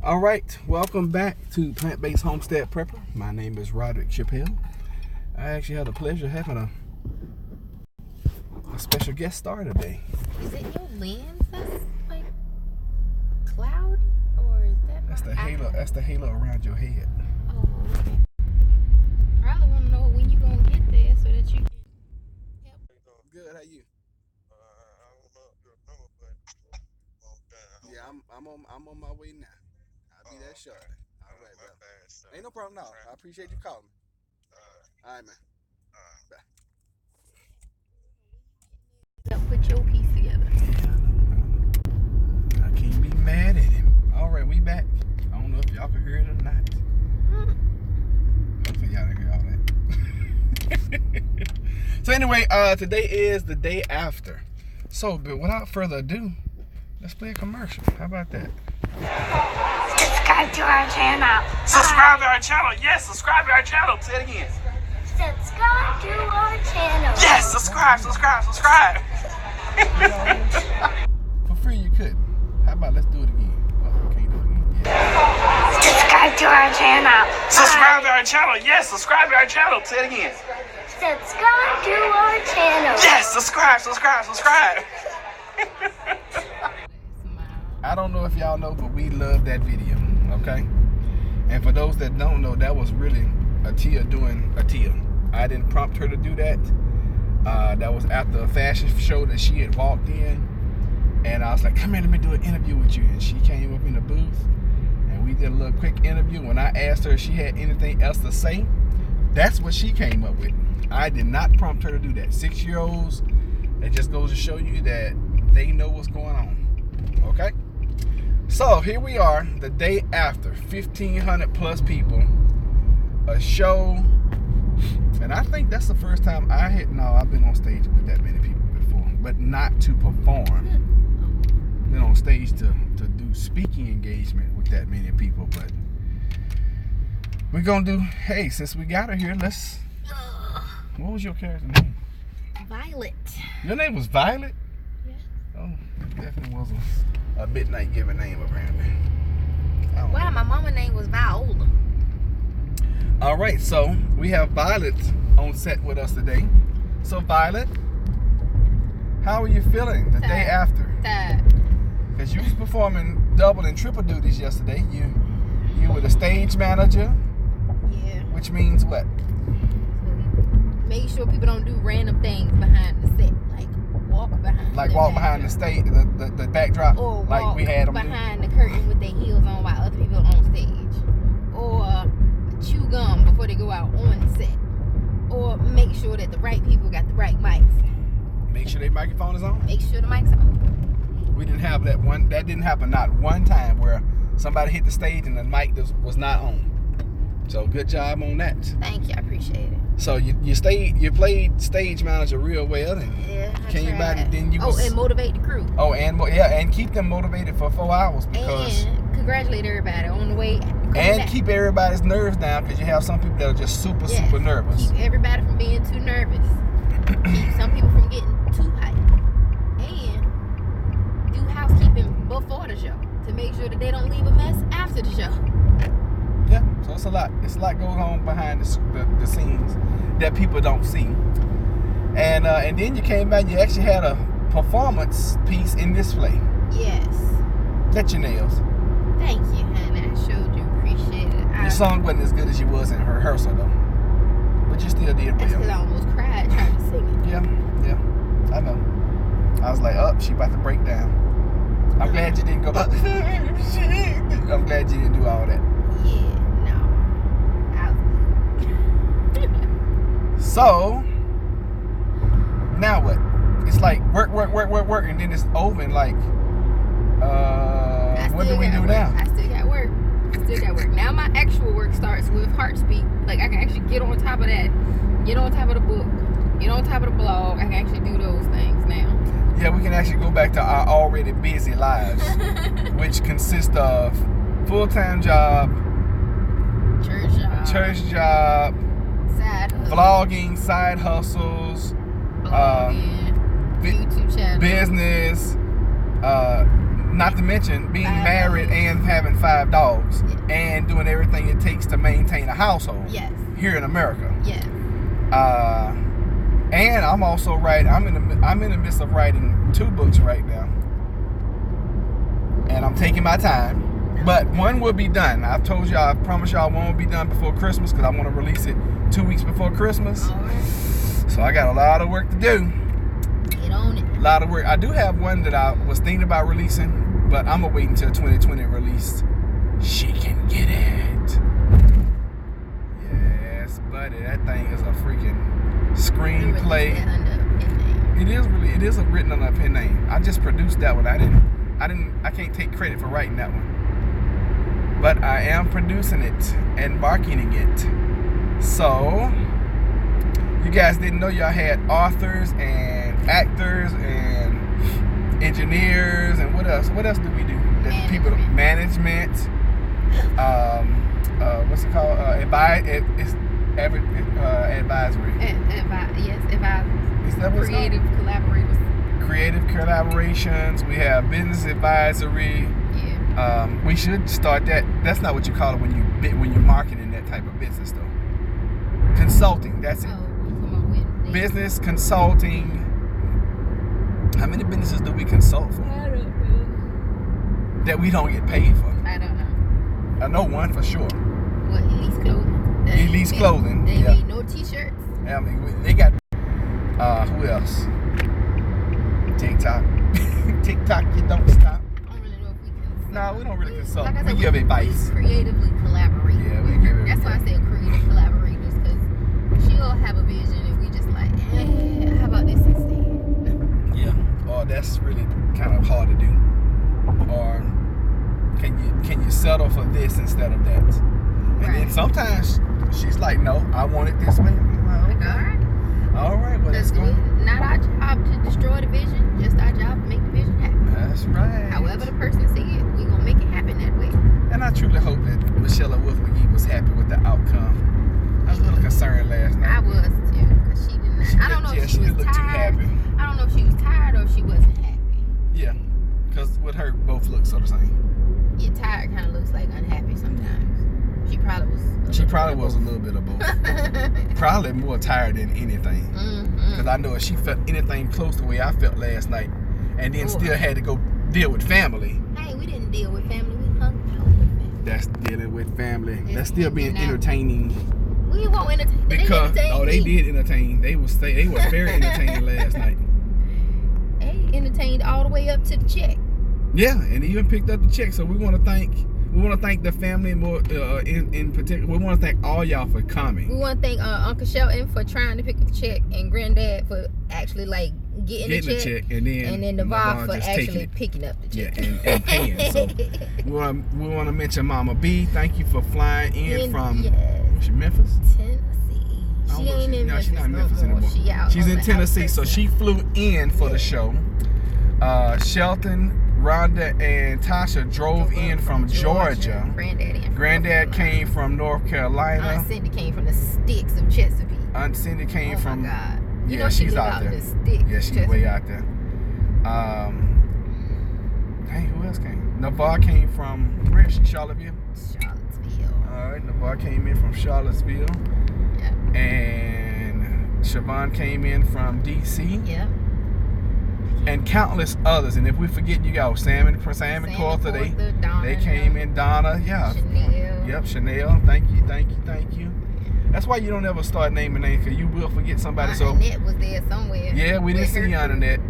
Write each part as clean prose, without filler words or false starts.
All right, welcome back to Plant Based Homestead Prepper. My name is Roderick Chappelle. I actually had the pleasure of having a special guest star today. Is it your lens that's like cloudy, or is that? That's the halo. That's the halo around your head. Oh, okay. Probably want to know when you gonna get there so that you can help. Good. How you? Yeah, I'm on my way now. I'll be there shortly. All right, brother. Ain't no problem now. I appreciate you calling me. All right, man. Bye. Put your piece together. Yeah, I can't be mad at him. All right, we back. I don't know if y'all can hear it or not. Hopefully y'all didn't hear all that. So anyway, today is the day after. So, but without further ado, let's play a commercial. How about that? Subscribe to our channel. Subscribe to our channel. Yes, subscribe to our channel. Say it again. Subscribe to our channel. Yes, subscribe. For free, you could. How about let's do it again? Oh, can't do it again. Yeah. Subscribe to our channel. Subscribe to our channel. Yes, subscribe to our channel. Say it again. Subscribe to our channel. Yes, subscribe. I don't know if y'all know, but we love that video, okay? And for those that don't know, that was really Atia doing Atia. I didn't prompt her to do that. That was after a fashion show that she had walked in. And I was like, come here, let me do an interview with you. And she came up in the booth, and we did a little quick interview. When I asked her if she had anything else to say, that's what she came up with. I did not prompt her to do that. 6-year-olds, it just goes to show you that they know what's going on, okay? So here we are, the day after, 1,500 plus people, a show, and I think that's the first time I've been on stage with that many people before, but not to perform. Been on stage to do speaking engagement with that many people, but we're gonna do, hey, since we got her here, what was your character name? Violet. Your name was Violet? Yeah. Oh, definitely was a midnight given name apparently. Wow, my mama's name was Viola. All right, so we have Violet on set with us today. So Violet, how are you feeling the day after? Tired. Because you was performing double and triple duties yesterday. You were the stage manager. Yeah. Which means what? Make sure people don't do random things behind the set, like walk behind. Like walk behind the stage, the backdrop, or like walk we had them behind the curtain with their heels on while other people are on stage, or chew gum before they go out on the set, or make sure that the right people got the right mics. Make sure their microphone is on. Make sure the mics on. We didn't have that one. That didn't happen not one time where somebody hit the stage and the mic was not on. So good job on that. Thank you, I appreciate it. So you played stage manager real well, and came back and then and motivate the crew. Oh, and keep them motivated for 4 hours because. And congratulate everybody on the way. And back. Keep everybody's nerves down because you have some people that are just super nervous. Keep everybody from being too nervous. Keep some people from getting too hyped. And do housekeeping before the show to make sure that they don't leave a mess after the show. Yeah, so it's a lot. It's a lot going on behind the scenes that people don't see. And then you came back. You actually had a performance piece in this play. Yes. Let your nails. Thank you, honey. I showed you appreciate it. Your song wasn't as good as you was in rehearsal though, but you still did well. That's because I almost cried trying to sing it. Yeah, I know. I was like, she about to break down. I'm glad you didn't go. I'm glad you didn't do all that. Yeah, no. So now what? It's like work, and then it's over. And like, what do we do now? I still got work. Now my actual work starts with Heartspeak. Like I can actually get on top of that, get on top of the book, get on top of the blog. I can actually do those things now. Yeah, we can actually go back to our already busy lives, which consist of full-time job, church job, side hustle, vlogging, side hustles, YouTube channel, business, Not to mention being 5 married dogs. and having 5 dogs, Yeah. and doing everything it takes to maintain a household. Yes. Here in America. Yes. And I'm also writing. I'm in the midst of writing 2 books right now, and I'm taking my time. But one will be done. I've told y'all. I promise y'all one will be done before Christmas because I want to release it 2 weeks before Christmas. All right. So I got a lot of work to do. Get on it. A lot of work. I do have one that I was thinking about releasing, but I'm gonna wait until 2020 released. She can get it. Yes, buddy. That thing is a freaking screenplay. It is written on a pen name. I just produced that one. I can't take credit for writing that one. But I am producing it and marketing it. So you guys didn't know y'all had authors and actors and engineers and what else? What else do we do? That people management. What's it called? Advisory. Yes, advisors. Is that what's Creative collaborators. Creative collaborations. We have business advisory. Yeah. We should start that. That's not what you call it when you're marketing that type of business though. Consulting. That's it. Oh, come on with Business consulting. How many businesses do we consult for I don't know. that we don't get paid for? I don't know. I know one for sure. What, Elise Clothing? Elise Clothing, They yeah. made no t-shirts. I mean, they got. Who else? TikTok. TikTok, you don't stop. I don't really know if we can. No, we don't really consult. Like I We said, give advice. Creatively collaborate. Yeah, we give it. That's why I said creative collaborators, because she'll have a vision and we just like, how about this instead? Yeah. Or that's really kind of hard to do. Or can you settle for this instead of that? And then Right. sometimes she's like, no, I want it this way. I'm like, Like, okay. All right, well, let's Because go. not our job to destroy the vision, just our job to make the vision happen. That's right. However the person see it, we gonna make it happen that way. And I truly hope that Michela Wolfe McGee was happy with the outcome. I was a little concerned last night. I was too, because she didn't. I don't know if she was didn't look too tired. happy. I don't know if she was tired or if she wasn't happy. Yeah, because with her, both look sort of the same. Yeah, tired kind of looks like unhappy sometimes. She probably was. She probably was a little bit of both. Probably more tired than anything. Because I know if she felt anything close to the way I felt last night, and then still had to go deal with family. Hey, we didn't deal with family. We hung out with family. That's dealing with family. Yeah, That's still being and now- entertaining. We won't entertain. Because they they did entertain. They were very entertaining last night. They entertained all the way up to the check. Yeah, and even picked up the check. So we want to thank the family more in particular. We want to thank all y'all for coming. We want to thank Uncle Shelton for trying to pick up the check, and Granddad for actually like getting the check, and then Navarre for just actually picking up the check. Yeah, and paying. So we want to mention Mama B. Thank you for flying in from Memphis. Tennessee. I She don't know if ain't in no, Memphis she's not in Memphis no more. anymore. She out She's on in the Tennessee, so outskirts she now. flew in for the show. Shelton, Rhonda, and Tasha drove in from Georgia. Granddad came from North Carolina. Aunt Cindy came from the sticks of Chesapeake. Aunt Cindy came from. My God. You Yeah, know she she's live out there. in the sticks. Yeah, of she's Chesapeake. way out there. Hey, who else came? Navarre came from where is she? Charlottesville. Charlottesville. All right, Navarre came in from Charlottesville, Yeah. and Siobhan came in from DC. Yeah. And countless others. And if we forget, you got Sam and Cortha, they came in. Donna, yeah. Chanel. Yep, Chanel. Thank you. That's why you don't ever start naming names, because you will forget somebody. So Annette was there somewhere. yeah, we didn't see you on Annette,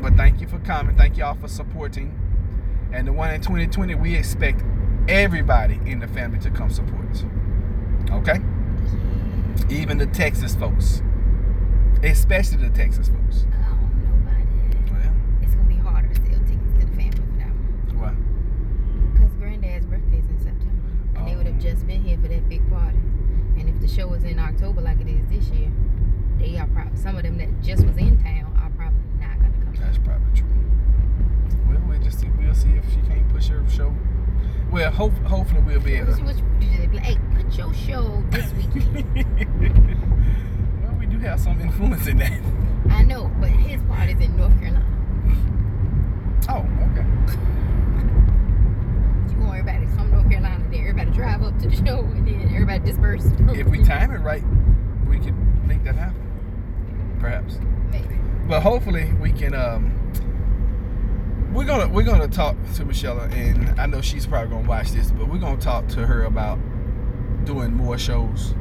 but thank you for coming. Thank y'all for supporting. And the one in 2020, we expect everybody in the family to come support us. Okay? Even the Texas folks, especially the Texas folks. I don't know about that. Well, It's gonna be harder to sell tickets to the family for that one. why? Because Granddad's birthday is in September. And they would have just been here for that big party. And if the show was in October like it is this year, they are probably, some of them that just was in town are probably not going to come. That's probably true. Well, we'll see if she can't push her show. Well, hopefully we'll be able to. Hey, put your show this weekend. Well, we do have some influence in that. I know, but his party's in North Carolina. Oh, okay. everybody dispersed. If we time it right, we could make that happen. Perhaps. Maybe. But hopefully we can. We're gonna talk to Michela, and I know she's probably gonna watch this, but we're gonna talk to her about doing more shows.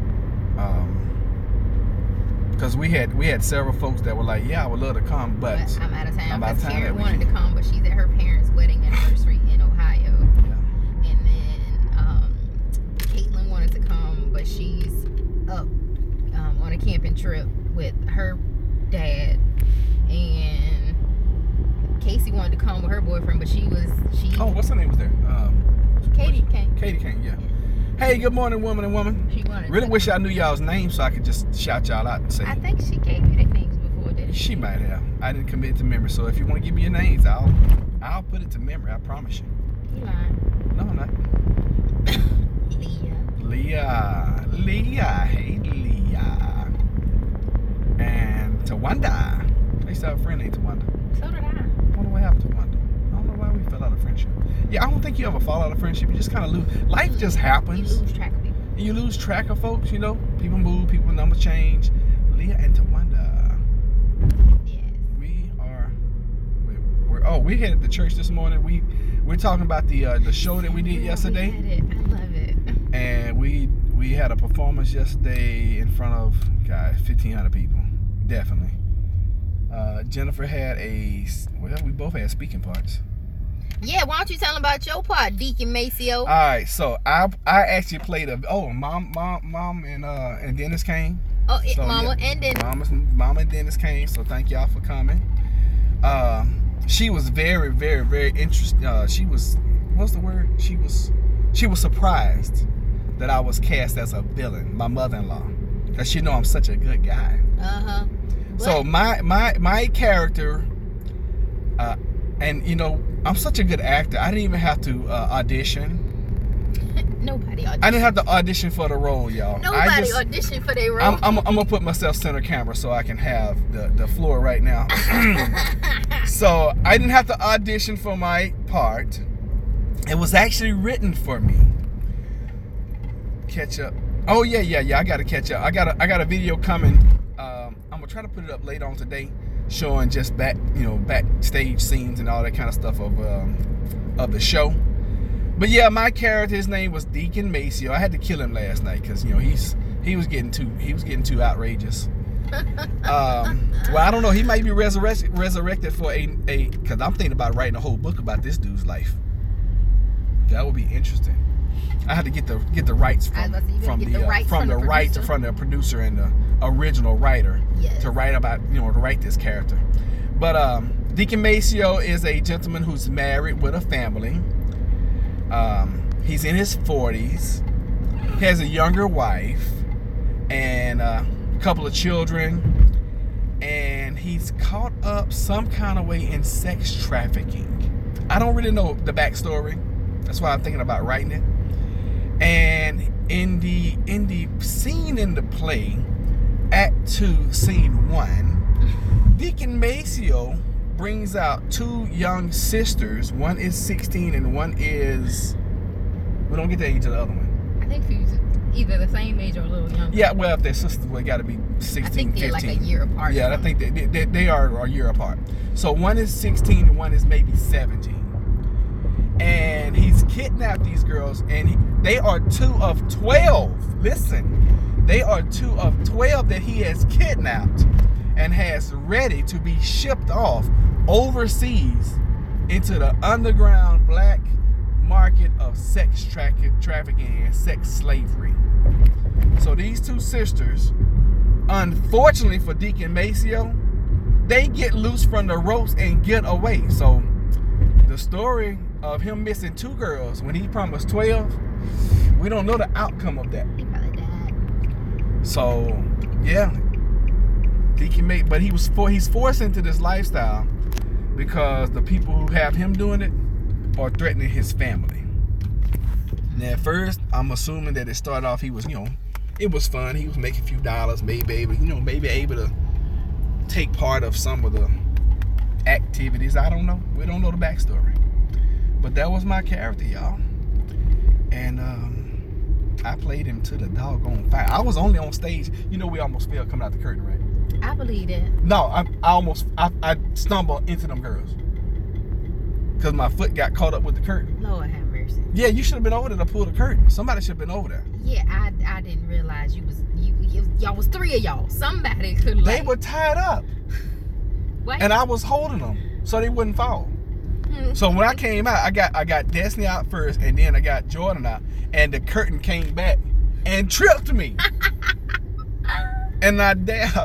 Because we had several folks that were like, yeah, I would love to come, but I'm out of town. I'm out of town. Karen wanted to come, but she's at her parents' wedding anniversary in Ohio. Yeah. And then Caitlin wanted to come, but she's up on a camping trip with her dad. And Casey wanted to come with her boyfriend, but she. Oh, what's her name was there? Katie came. Katie came, yeah. Hey, good morning, woman and woman. She wanted Really to wish come. I knew y'all's names so I could just shout y'all out and say. I think she gave you their names before, didn't she? She might have. I didn't commit to memory, so if you want to give me your names, I'll put it to memory. I promise you. You lying. No, I'm not. Leah. Hey, Leah. And Tawanda. I used to have a friend named Tawanda. So did I. I wonder what happened to Tawanda. I don't know why we fell out of friendship. Yeah, I don't think you ever fall out of friendship. You just kind of lose. Life just happens. You lose track of people. You lose track of folks, you know. People move, people numbers change. Leah and Tawanda. Yes. We headed to church this morning. We're talking about the show that we did yesterday. We had it. I love it. And we had a performance yesterday in front of 1,500 people. Definitely. Jennifer had we both had speaking parts. Yeah, why don't you tell them about your part, Deacon Maceo? All right, so I actually played mom and Dennis came. Oh, So, Mama yeah, and Dennis. Mama and Dennis came, so thank y'all for coming. She was very, very, very interested. What's the word? She was surprised that I was cast as a villain, my mother-in-law, because she know I'm such a good guy. Uh-huh. So my character, and you know, I'm such a good actor. I didn't even have to audition. Nobody auditioned. I didn't have to audition for the role, y'all. Nobody auditioned for their role. I'm gonna put myself center camera so I can have the floor right now. So I didn't have to audition for my part. It was actually written for me. Catch up. Oh yeah. I gotta catch up. I got a video coming. I'm gonna try to put it up later on today, showing just backstage scenes and all that kind of stuff of the show. But yeah, my character, his name was Deacon Maceo. I had to kill him last night because he was getting too outrageous. Well, I don't know. He might be resurrected for a because I'm thinking about writing a whole book about this dude's life. That would be interesting. I had to get the rights from the producer and the original writer to write this character. But Deacon Maceo is a gentleman who's married with a family. He's in his 40s. He has a younger wife and a couple of children, and he's caught up some kind of way in sex trafficking. I don't really know the backstory. That's why I'm thinking about writing it. And in the scene in the play, Act 2, Scene 1, Deacon Maceo brings out two young sisters. One is 16 and one is... We don't get the age of the other one. I think she's either the same age or a little younger. Yeah, well, if they're sisters, they got to be 16, I think they're 15. like a year apart. Yeah, I think they are a year apart. So one is 16 and one is maybe 17. And he's kidnapped these girls, and they are 2 of 12. Listen, they are 2 of 12 that he has kidnapped and has ready to be shipped off overseas into the underground black market of sex trafficking and sex slavery. So these 2 sisters, unfortunately for Deacon Maceo, they get loose from the ropes and get away. So the story of him missing 2 girls when he promised 12, we don't know the outcome of that. He probably died. So yeah, Deacon but he's forced into this lifestyle because the people who have him doing it are threatening his family. Now at first, I'm assuming that it started off, he was, it was fun. He was making a few dollars, maybe able to take part of some of the activities. I don't know. We don't know the backstory. But that was my character, y'all. And I played him to the doggone fire. I was only on stage. You know, we almost fell coming out the curtain, right? I believe that. No, I stumbled into them girls because my foot got caught up with the curtain. Lord have mercy. Yeah, you should have been over there to pull the curtain. Somebody should have been over there. Yeah, I didn't realize y'all was 3 of y'all. Somebody could. They were tied up, and I was holding them so they wouldn't fall. So when I came out, I got Destiny out first, and then I got Jordan out, and the curtain came back and tripped me. And I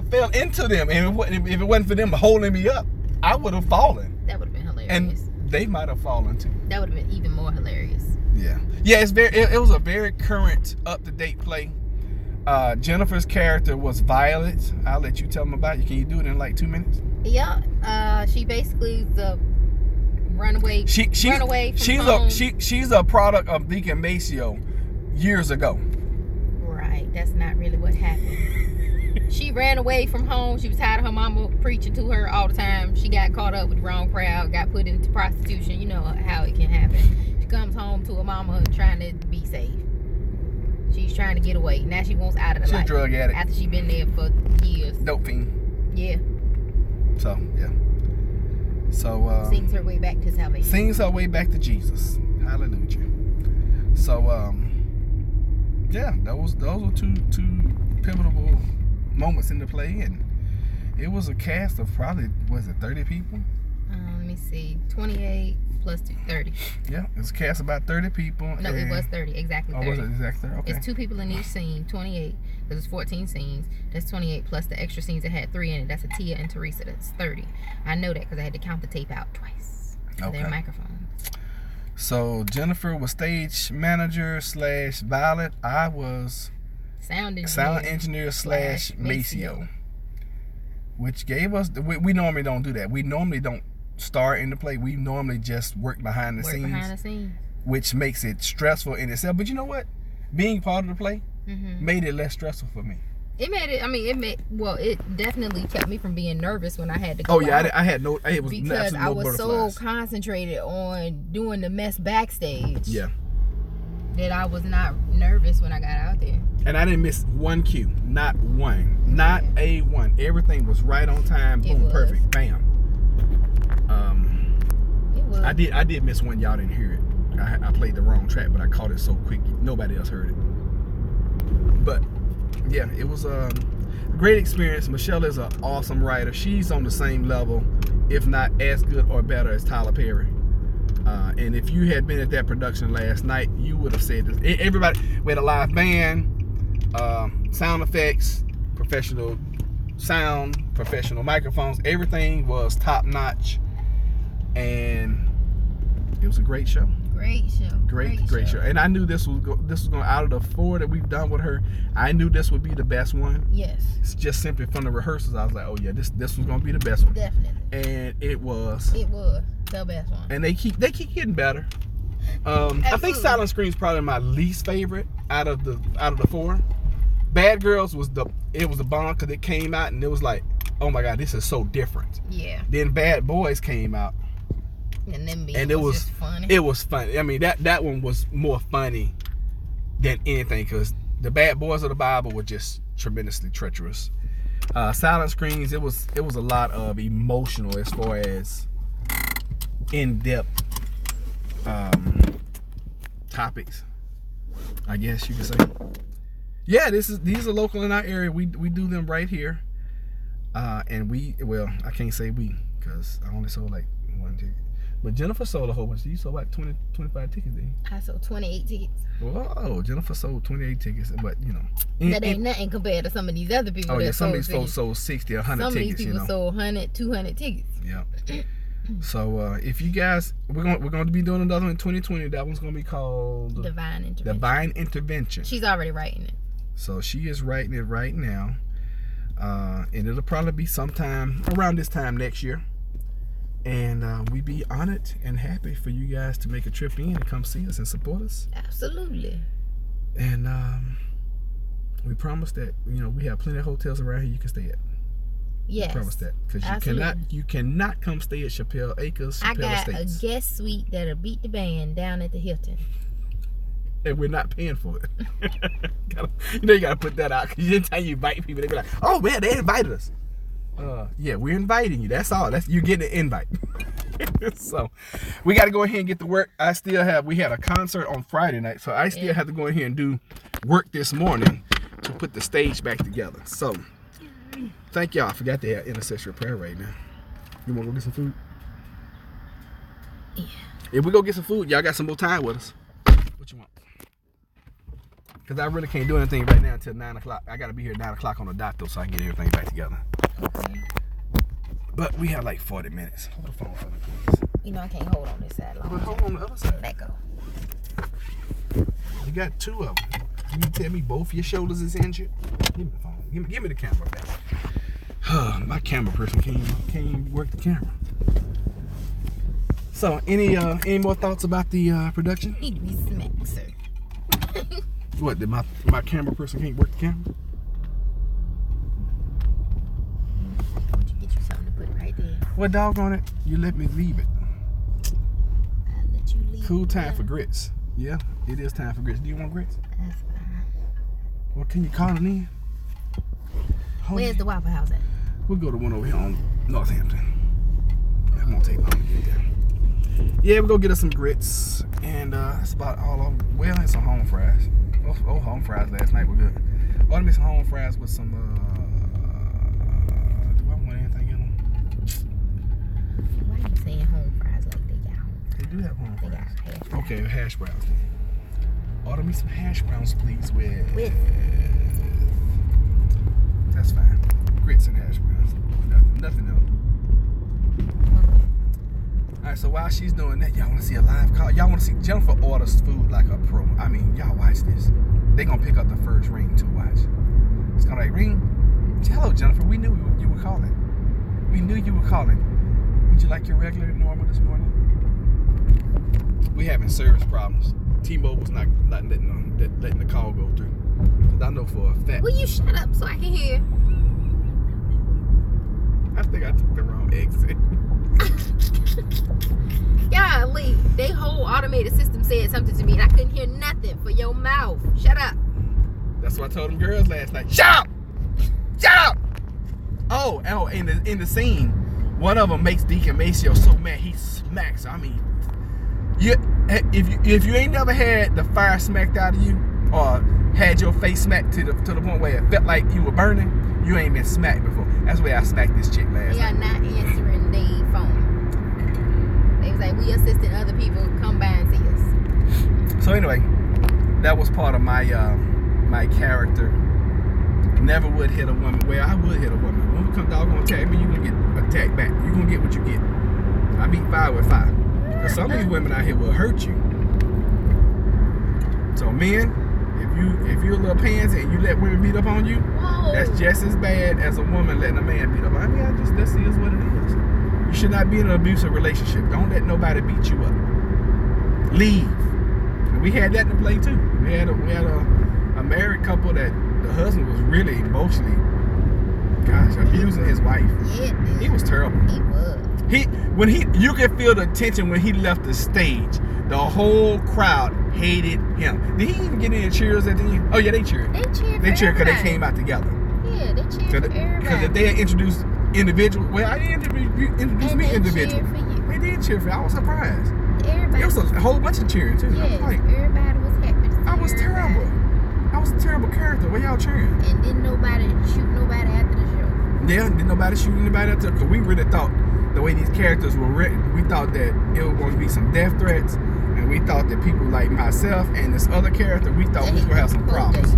fell into them, and if it wasn't for them holding me up, I would have fallen. That would have been hilarious. And they might have fallen too. That would have been even more hilarious. Yeah. It was a very current, up-to-date play. Jennifer's character was Violet. I'll let you tell them about it. Can you do it in like 2 minutes? Yeah. She basically is the runaway. Runaway from home. She's a product of Deacon Maceo years ago. Right. That's not really what happened. She ran away from home. She was tired of her mama preaching to her all the time. She got caught up with the wrong crowd, got put into prostitution. You know how it can happen. She comes home to her mama trying to be safe. She's trying to get away. Now she wants out of the life. She's a drug addict. After she's been there for years. Dope fiend. Yeah. So, yeah. So, sings her way back to salvation. Sings her way back to Jesus. Hallelujah. So, yeah, those were two pivotal moments in the play, and it was a cast of probably, was it 30 people? Let me see, 28 plus 30. Yeah, it was a cast of about 30 people. No, it was 30, exactly 30. Oh, was it exactly 30? Okay. It's 2 people in each scene, 28, because it's 14 scenes. That's 28 plus the extra scenes that had 3 in it. That's a Tia and Teresa. That's 30. I know that because I had to count the tape out twice for their microphones. So Jennifer was stage manager / Violet. I was sound engineer / Maceo, which gave us we normally don't do that. We normally don't star in the play. We normally just work behind the scenes, which makes it stressful in itself. But you know what? Being part of the play made it less stressful for me. It made it. I mean, it definitely kept me from being nervous when I had to go. Oh yeah, out I had no. It was because I was so concentrated on doing the mess backstage. Yeah. That I was not nervous when I got out there. And I didn't miss one cue. Not one. Not a one. Everything was right on time. Boom, perfect. Bam. It was. I did miss one. Y'all didn't hear it. I played the wrong track, but I caught it so quick. Nobody else heard it. But yeah, it was a great experience. Michelle is an awesome writer. She's on the same level, if not as good or better as Tyler Perry. And if you had been at that production last night, you would have said this. Everybody, we had a live band, sound effects, professional sound, professional microphones. Everything was top notch, and it was a great show. Great show. Great show. And I knew this was going, out of the 4 that we've done with her, I knew this would be the best one. Yes. It's just simply from the rehearsals, I was like, oh yeah, this was going to be the best one. Definitely. And it was. It was the best one. And they keep getting better. I think Silent Scream is probably my least favorite out of the 4. Bad Girls was the bomb because it came out and it was like, oh my god, this is so different. Yeah. Then Bad Boys came out. And it was just funny. It was funny. I mean, that one was more funny than anything because the Bad Boys of the Bible were just tremendously treacherous. Silent Screams, it was a lot of emotional as far as in-depth topics, I guess you could say. Yeah, these are local in our area. We do them right here, and I can't say we because I only sold like 1 ticket. But Jennifer sold a whole bunch. You sold like 20, 25 tickets, didn't you? I sold 28 tickets. Whoa, Jennifer sold 28 tickets, but you know. That ain't nothing compared to some of these other people. Oh yeah, some of these folks sold 60 or 100 tickets. Some of these people sold 100, 200 tickets. Yeah. So if you guys, we're going to be doing another one in 2020. That one's going to be called Divine Intervention. She's already writing it. So she is writing it right now, and it'll probably be sometime around this time next year. And we'd be honored and happy for you guys to make a trip in and come see us and support us. Absolutely. And we promise that we have plenty of hotels around here you can stay at. Yes. We promise that because you cannot come stay at Chappelle Acres. Chappelle I got Estates. a guest suite that'll beat the band down at the Hilton. and we're not paying for it. You gotta put that out, because anytime you invite people, they be like, oh man, they invited us. Yeah, we're inviting you. That's all. You're getting an invite. So we got to go ahead and get to work. We had a concert on Friday night, so I still have to go ahead and do work this morning to put the stage back together. So thank y'all. I forgot to have intercessory prayer right now. You want to go get some food? Yeah. If we go get some food, y'all got some more time with us. What you want? Because I really can't do anything right now until 9 o'clock. I got to be here at 9 o'clock on the dot, though, so I can get everything back together. Okay. But we have like 40 minutes. Hold the phone for me, please. You know I can't hold on this side long. But hold on the other side. Let go. You got two of them. You tell me both your shoulders is injured? Give me the phone. Give me the camera back. My camera person can't even work the camera. So, any more thoughts about the production? Need to be smacked, sir. What, did my camera person can't work the camera? Get you something to put right there. What doggone it? You let me leave it. I'll let you leave. Cool time for grits. Yeah, it is time for grits. Do you want grits? That's fine. Well, can you call it in? Where's the Waffle House at? We'll go to one over here on Northampton. That won't take long to get there. Yeah, we'll go get us some grits. And that's about all of them. Well, and some home fries. Oh, home fries last night were good. Ordered me some home fries with some, do I want anything in them? Why are you saying home fries like they got home? They do have home They fries. got hash browns. Okay, hash browns. Order me some hash browns, please, with... That's fine. Grits and hash browns. Nothing else. Alright, so while she's doing that, y'all want to see a live call? Y'all want to see Jennifer orders food like a pro. I mean, y'all watch this. They gonna pick up the first ring to watch. It's gonna like, ring. Hello, Jennifer. We knew you were calling. We knew you were calling. Would you like your regular normal this morning? We having service problems. T-Mobile's not letting the call go through. Cause I know for a fact. Will you shut up so I can hear? I think I took the wrong exit. Golly, they whole automated system said something to me and I couldn't hear nothing for your mouth. Shut up. That's what I told them girls last night. Shut up! Shut up! Oh, in the scene, one of them makes Deacon Maceo so mad he smacks her. I mean, if you ain't never had the fire smacked out of you or had your face smacked to the point where it felt like you were burning, you ain't been smacked before. That's the way I smacked this chick last night. They are not answering their phone. They was like, we assisting other people, come by and see us. So anyway, that was part of my my character. Never would hit a woman. Well, I would hit a woman. When we come doggone attack me, you gonna get attacked back. You gonna get what you get. I beat fire with fire. Because some of these women out here will hurt you. So men, if you're a little pansy and you let women beat up on you, Whoa. that's just as bad as a woman letting a man beat up on you. I mean, this is what it is. You should not be in an abusive relationship. Don't let nobody beat you up. Leave. And we had that to play too. We had a married couple that the husband was really emotionally, abusing his wife. Yeah, He was terrible. he was. You could feel the tension when he left the stage. The whole crowd hated him. Did he even get any cheers at the end? Oh yeah, they cheered. They cheered They cheered because they everybody. came out together. Yeah, they cheered for everybody. Because if they had introduced individuals, well, I didn't introduce And me they individually. cheered for you. They did cheer for you. I was surprised. Everybody. It was a whole bunch of cheering too. I Yes, was like, everybody was happy to see I was everybody. terrible. I was a terrible character. Why y'all cheering? And didn't nobody shoot nobody after the show. Yeah, didn't nobody shoot anybody out there? Because we really thought the way these characters were written, we thought that it was going to be some death threats, and we thought that people like myself and this other character, we thought we was going to have some problems.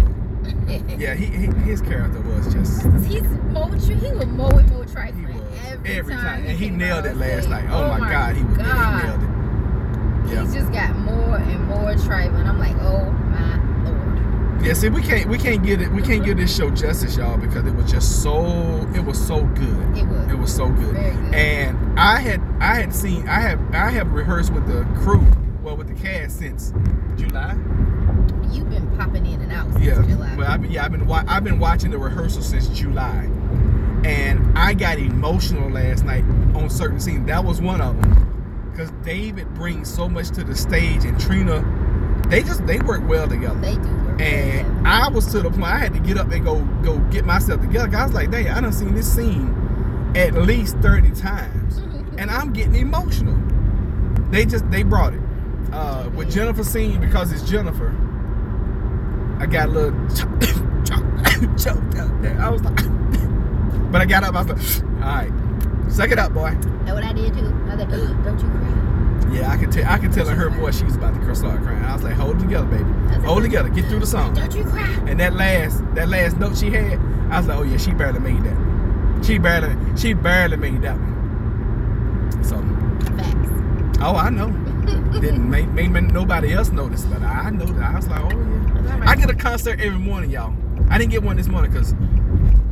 Yeah, his character was just... He was more trifling. He was every time. and he came nailed out it last saying, night. Oh my God, he nailed it. Yeah. He's just got more and more trifling. I'm like, oh my Lord. Yeah, see, we can't give this show justice, y'all, because it was so good. It was so good. very good. And I have rehearsed with the crew, well, with the cast since July. You've been popping in and out since July. Well, I've been watching the rehearsal since July, and I got emotional last night on certain scenes. That was one of them, because David brings so much to the stage, and Trina They work well together. They do work And well. I was to the point I had to get up and go get myself together. I was like, dang, I done seen this scene at least 30 times. And I'm getting emotional. They brought it. With Jennifer scene, because it's Jennifer, I got a little choked up there. I was like, but I got up, I was like, all right, suck it up, boy. That's what I did too. I was like, don't you cry. Yeah, I could tell in her voice she was about to start crying. I was like, hold it together, baby. Hold it together. Get through the song. Don't you cry. And that last note she had, I was like, oh yeah, she barely made that. She barely made that one. So. Facts. Oh, I know. Didn't make nobody else notice, but I know that. I was like, oh yeah. Right. I get a concert every morning, y'all. I didn't get one this morning because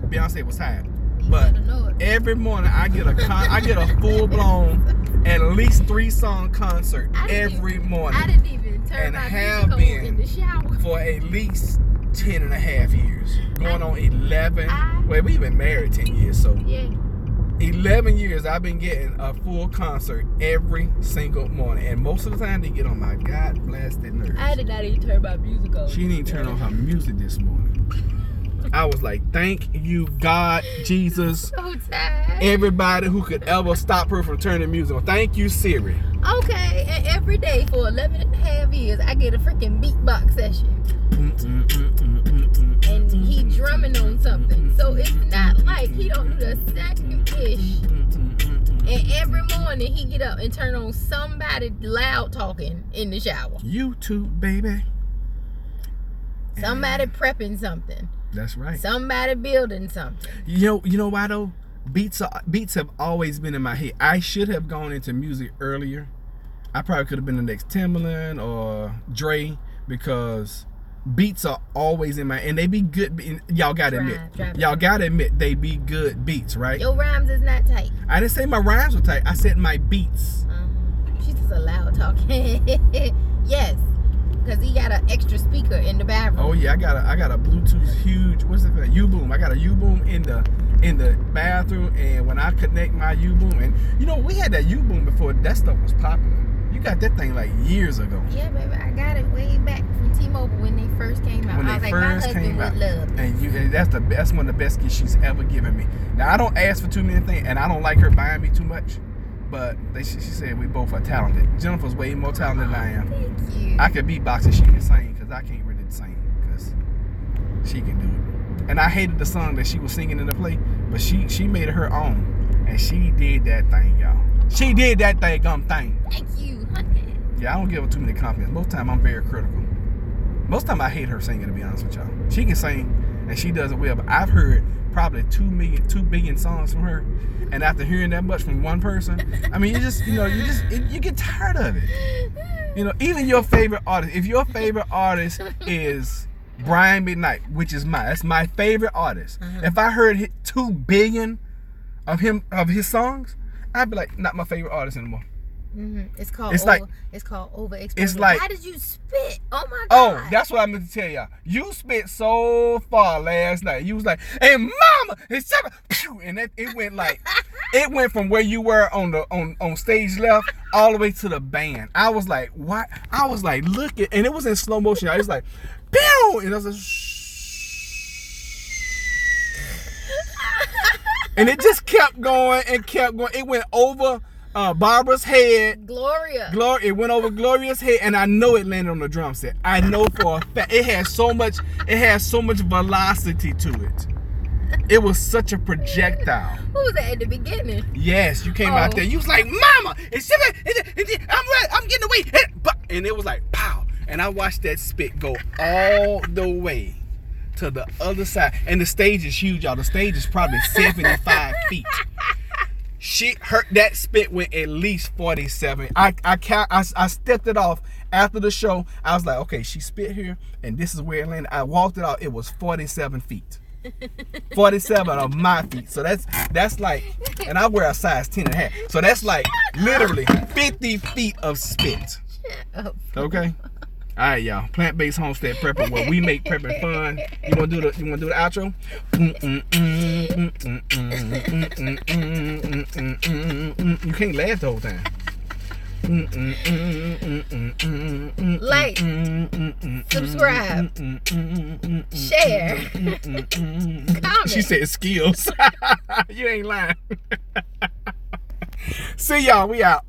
Beyonce was tired. But every morning I get a full blown, at least 3-song concert every morning. I didn't even turn my music on in the shower for at least 10 and a half years. Going on 11. Well, we've been married 10 years, so yeah. 11 years I've been getting a full concert every single morning. And most of the time they get on my God blasted nerves. I did not even turn my music on. She didn't turn on her music this morning. I was like, thank you, God, Jesus. So tired. Everybody who could ever stop her from turning music on. Thank you, Siri. Okay, and every day for 11 and a half years, I get a freaking beatbox session. And he drumming on something. So it's not like he don't do the second-ish. And every morning he get up and turn on somebody loud talking in the shower. YouTube, baby. Somebody prepping something. That's right. Somebody building something. You know why though? Beats have always been in my head. I should have gone into music earlier. I probably could have been the next Timbaland or Dre, because beats are always in my, and they be good. Y'all gotta admit they be good beats, right? Your rhymes is not tight. I didn't say my rhymes were tight. I said my beats. She's just a loud talking. Yes. Because he got an extra speaker in the bathroom. Oh yeah, I got a Bluetooth huge, what's it called? U-boom. I got a U-boom in the bathroom, and when I connect my U-boom, and you know, we had that U-boom before that stuff was popular. You got that thing like years ago. Yeah, baby, I got it way back from T-Mobile when they first came out. When I was they like, my first husband came would out, love this. and that's one of the best gifts she's ever given me. Now I don't ask for too many things, and I don't like her buying me too much. But she said we both are talented. Jennifer's way more talented than I am. Thank you. I could beatbox and she can sing, because I can't really sing, because she can do it. And I hated the song that she was singing in the play, but she made it her own, and she did that thing, y'all. She did that thing. Thank you, honey. Yeah, I don't give her too many compliments. Most time I'm very critical. Most time I hate her singing, to be honest with y'all. She can sing and she does it well, but I've heard probably 2 billion songs from her, and after hearing that much from one person, I mean, you get tired of it. You know, even your favorite artist. If your favorite artist is Brian McKnight, which is that's my favorite artist. If I heard 2 billion of his songs, I'd be like, not my favorite artist anymore. It's called overexposure. It's like, why did you spit? Oh my God. Oh, that's what I meant to tell y'all. You spit so far last night. You was like, "Hey, mama," and it went from where you were on stage left all the way to the band. I was like, what? I was like, look at, and it was in slow motion. I was like, pew, and I was like, and it just kept going and kept going. It went over Barbara's head. Gloria. It went over Gloria's head, and I know it landed on the drum set. I know for a fact. It has so much velocity to it. It was such a projectile. Who was that at the beginning? Yes, you came out there. You was like, "Mama, I'm ready. I'm getting away." And it was like, pow. And I watched that spit go all the way to the other side. And the stage is huge, y'all. The stage is probably 75 feet. That spit went at least 47. I stepped it off after the show. I was like, okay, she spit here, and this is where it landed. I walked it off. It was 47 feet. 47 of my feet. So that's like, and I wear a size 10 and a half. So that's like literally 50 feet of spit. Okay. All right, y'all. Plant Based Homestead Prepper, where we make prepping fun. You wanna do the outro? You can't laugh the whole time. Like, subscribe, share, comment. She said skills. You ain't lying. See y'all. We out.